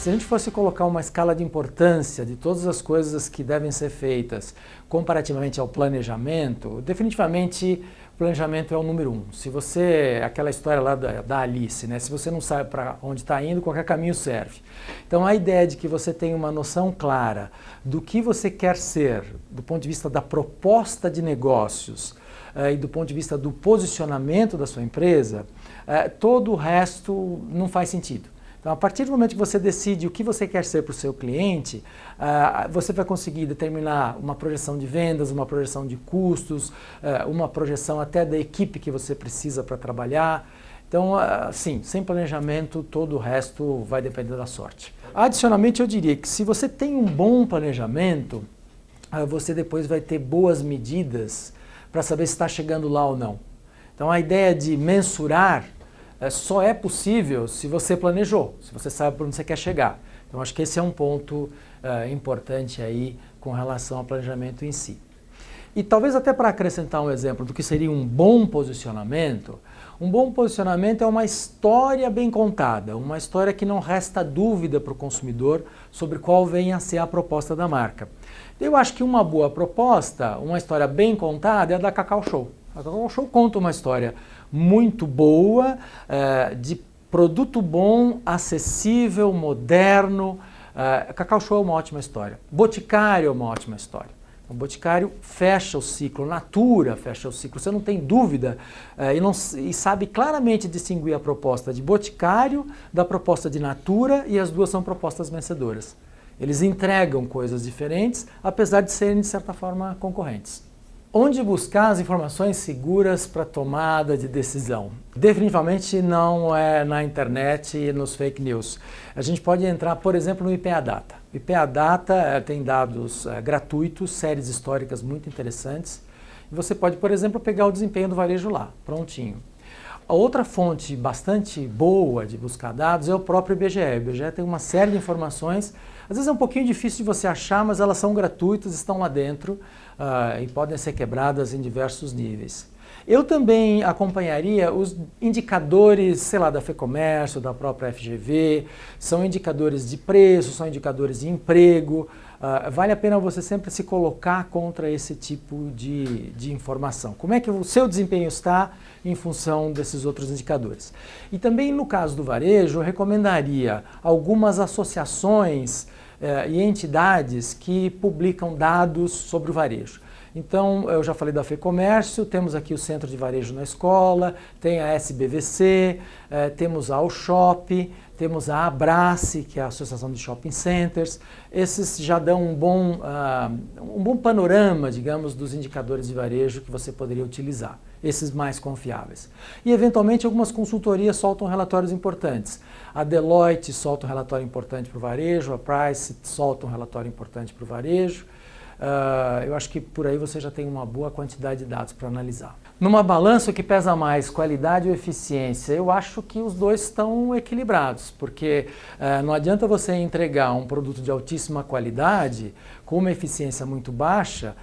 se a gente fosse colocar uma escala de importância de todas as coisas que devem ser feitas comparativamente ao planejamento, definitivamente o planejamento é o número 1. Se você, aquela história lá da Alice, né? Se você não sabe para onde está indo, qualquer caminho serve. Então a ideia de que você tenha uma noção clara do que você quer ser, do ponto de vista da proposta de negócios e do ponto de vista do posicionamento da sua empresa, todo o resto não faz sentido. Então, a partir do momento que você decide o que você quer ser para o seu cliente, você vai conseguir determinar uma projeção de vendas, uma projeção de custos, uma projeção até da equipe que você precisa para trabalhar. Então, sim, sem planejamento, todo o resto vai depender da sorte. Adicionalmente, eu diria que se você tem um bom planejamento, você depois vai ter boas medidas para saber se está chegando lá ou não. Então, a ideia de mensurar só é possível se você planejou, se você sabe para onde você quer chegar. Então, acho que esse é um ponto importante aí com relação ao planejamento em si. E talvez até para acrescentar um exemplo do que seria um bom posicionamento é uma história bem contada, uma história que não resta dúvida para o consumidor sobre qual venha a ser a proposta da marca. Eu acho que uma boa proposta, uma história bem contada é a da Cacau Show. A Cacau Show conta uma história muito boa, de produto bom, acessível, moderno. Cacau Show é uma ótima história. Boticário é uma ótima história. O Boticário fecha o ciclo, Natura fecha o ciclo. Você não tem dúvida e sabe claramente distinguir a proposta de Boticário da proposta de Natura, e as duas são propostas vencedoras. Eles entregam coisas diferentes, apesar de serem, de certa forma, concorrentes. Onde buscar as informações seguras para tomada de decisão? Definitivamente não é na internet e nos fake news. A gente pode entrar, por exemplo, no IPA Data. O IPA Data tem dados gratuitos, séries históricas muito interessantes. E você pode, por exemplo, pegar o desempenho do varejo lá, prontinho. A outra fonte bastante boa de buscar dados é o próprio IBGE. O IBGE tem uma série de informações, às vezes é um pouquinho difícil de você achar, mas elas são gratuitas, estão lá dentro e podem ser quebradas em diversos níveis. Eu também acompanharia os indicadores, sei lá, da FEComércio, da própria FGV, são indicadores de preço, são indicadores de emprego. Vale a pena você sempre se colocar contra esse tipo de informação. Como é que o seu desempenho está em função desses outros indicadores? E também no caso do varejo, eu recomendaria algumas associações e entidades que publicam dados sobre o varejo. Então, eu já falei da FEComércio, temos aqui o Centro de Varejo na Escola, tem a SBVC, temos a Alshop, temos a Abrace, que é a Associação de Shopping Centers. Esses já dão um bom panorama, digamos, dos indicadores de varejo que você poderia utilizar, esses mais confiáveis. E, eventualmente, algumas consultorias soltam relatórios importantes. A Deloitte solta um relatório importante para o varejo, a Price solta um relatório importante para o varejo. Eu acho que por aí você já tem uma boa quantidade de dados para analisar. Numa balança, o que pesa mais, qualidade ou eficiência? Eu acho que os dois estão equilibrados, porque não adianta você entregar um produto de altíssima qualidade com uma eficiência muito baixa,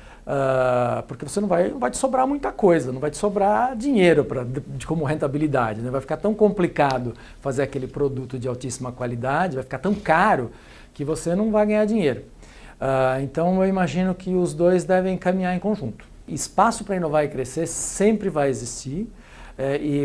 porque você não vai te sobrar muita coisa, não vai te sobrar dinheiro como rentabilidade, né? Vai ficar tão complicado fazer aquele produto de altíssima qualidade, vai ficar tão caro que você não vai ganhar dinheiro. Então eu imagino que os dois devem caminhar em conjunto. Espaço para inovar e crescer sempre vai existir,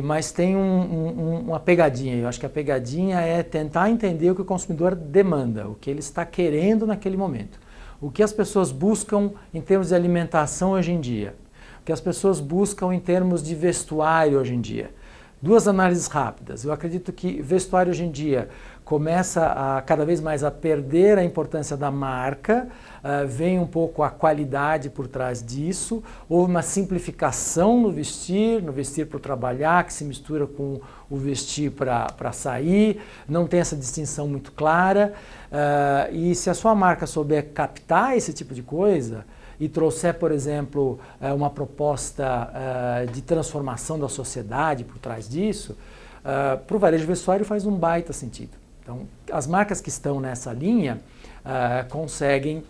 mas tem uma pegadinha. Eu acho que a pegadinha é tentar entender o que o consumidor demanda, o que ele está querendo naquele momento. O que as pessoas buscam em termos de alimentação hoje em dia, o que as pessoas buscam em termos de vestuário hoje em dia. Duas análises rápidas. Eu acredito que vestuário hoje em dia começa cada vez mais a perder a importância da marca, vem um pouco a qualidade por trás disso, houve uma simplificação no vestir para trabalhar, que se mistura com o vestir para sair, não tem essa distinção muito clara, e se a sua marca souber captar esse tipo de coisa, e trouxer, por exemplo, uma proposta de transformação da sociedade por trás disso, para o varejo vestuário faz um baita sentido. Então, as marcas que estão nessa linha conseguem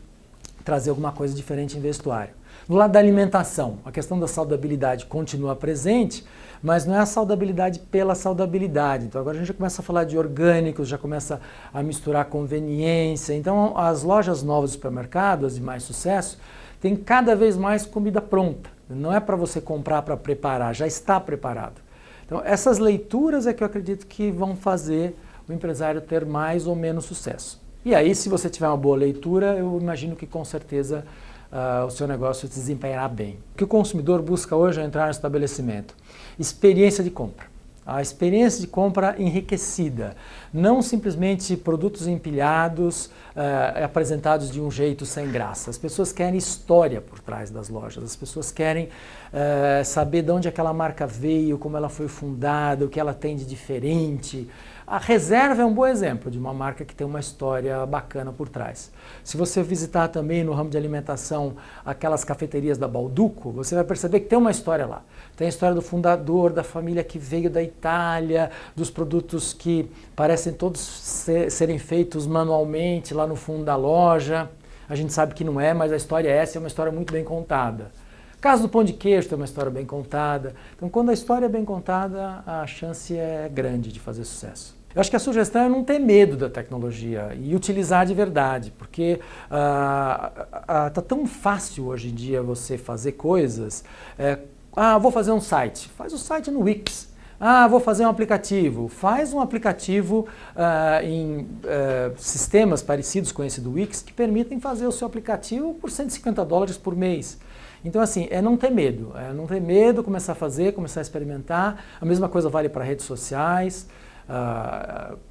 trazer alguma coisa diferente em vestuário. Do lado da alimentação, a questão da saudabilidade continua presente, mas não é a saudabilidade pela saudabilidade. Então agora a gente já começa a falar de orgânicos, já começa a misturar conveniência. Então as lojas novas de supermercado, as de mais sucesso, têm cada vez mais comida pronta. Não é para você comprar para preparar, já está preparado. Então essas leituras é que eu acredito que vão fazer o empresário ter mais ou menos sucesso. E aí, se você tiver uma boa leitura, eu imagino que com certeza o seu negócio se desempenhará bem. O que o consumidor busca hoje ao entrar no estabelecimento? Experiência de compra. A experiência de compra enriquecida, não simplesmente produtos empilhados, apresentados de um jeito sem graça. As pessoas querem história por trás das lojas, as pessoas querem saber de onde aquela marca veio, como ela foi fundada, o que ela tem de diferente. A Reserva é um bom exemplo de uma marca que tem uma história bacana por trás. Se você visitar também no ramo de alimentação aquelas cafeterias da Balduco, você vai perceber que tem uma história lá. Tem a história do fundador, da família que veio da Itália, dos produtos que parecem todos serem feitos manualmente lá no fundo da loja. A gente sabe que não é, mas a história é essa, é uma história muito bem contada. O caso do pão de queijo tem uma história bem contada. Então, quando a história é bem contada, a chance é grande de fazer sucesso. Eu acho que a sugestão é não ter medo da tecnologia e utilizar de verdade, porque tá tão fácil hoje em dia você fazer coisas. Vou fazer um site. Faz o site no Wix. Vou fazer um aplicativo. Faz um aplicativo em sistemas parecidos com esse do Wix que permitem fazer o seu aplicativo por $150 por mês. Então, assim, não ter medo. Não ter medo, começar a fazer, começar a experimentar. A mesma coisa vale para redes sociais.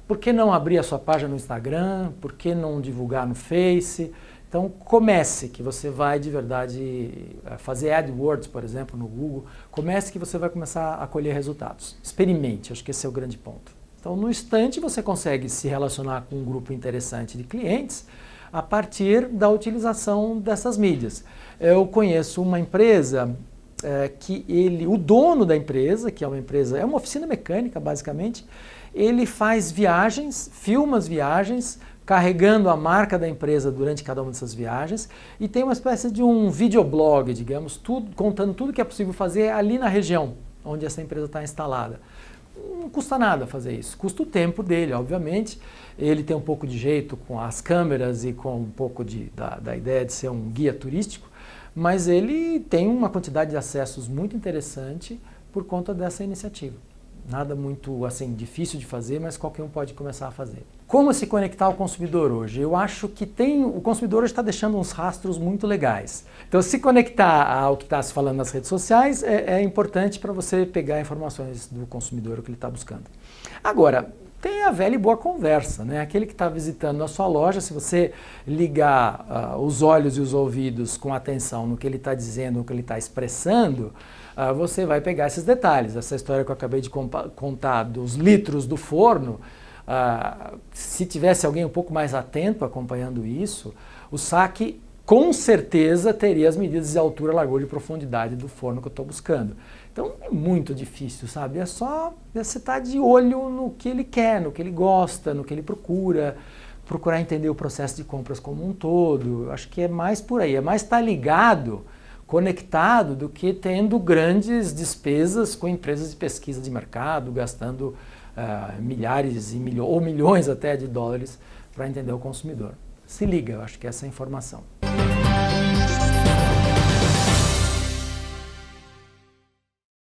Por que não abrir a sua página no Instagram? Por que não divulgar no Face? Então comece que você vai de verdade fazer AdWords, por exemplo, no Google. Comece que você vai começar a colher resultados. Experimente, acho que esse é o grande ponto. Então no instante você consegue se relacionar com um grupo interessante de clientes a partir da utilização dessas mídias. Eu conheço uma empresa que o dono da empresa, que é uma oficina mecânica basicamente, ele faz viagens, filma as viagens, carregando a marca da empresa durante cada uma dessas viagens e tem uma espécie de um videoblog, digamos, contando tudo que é possível fazer ali na região onde essa empresa está instalada. Não custa nada fazer isso, custa o tempo dele, obviamente. Ele tem um pouco de jeito com as câmeras e com um pouco da ideia de ser um guia turístico, mas ele tem uma quantidade de acessos muito interessante por conta dessa iniciativa. Nada muito assim difícil de fazer, mas qualquer um pode começar a fazer. Como se conectar ao consumidor hoje? Eu acho que o consumidor hoje está deixando uns rastros muito legais. Então, se conectar ao que está se falando nas redes sociais é importante para você pegar informações do consumidor, o que ele está buscando. Agora, tem a velha e boa conversa, né? Aquele que está visitando a sua loja, se você ligar os olhos e os ouvidos com atenção no que ele está dizendo, no que ele está expressando, você vai pegar esses detalhes. Essa história que eu acabei de contar dos litros do forno, se tivesse alguém um pouco mais atento acompanhando isso, o saque com certeza teria as medidas de altura, largura e profundidade do forno que eu estou buscando. Então é muito difícil, sabe? É só você estar de olho no que ele quer, no que ele gosta, no que ele procura, procurar entender o processo de compras como um todo. Acho que é mais por aí, é mais estar ligado, conectado, do que tendo grandes despesas com empresas de pesquisa de mercado, gastando milhares ou milhões até de dólares para entender o consumidor. Se liga, eu acho que essa é a informação.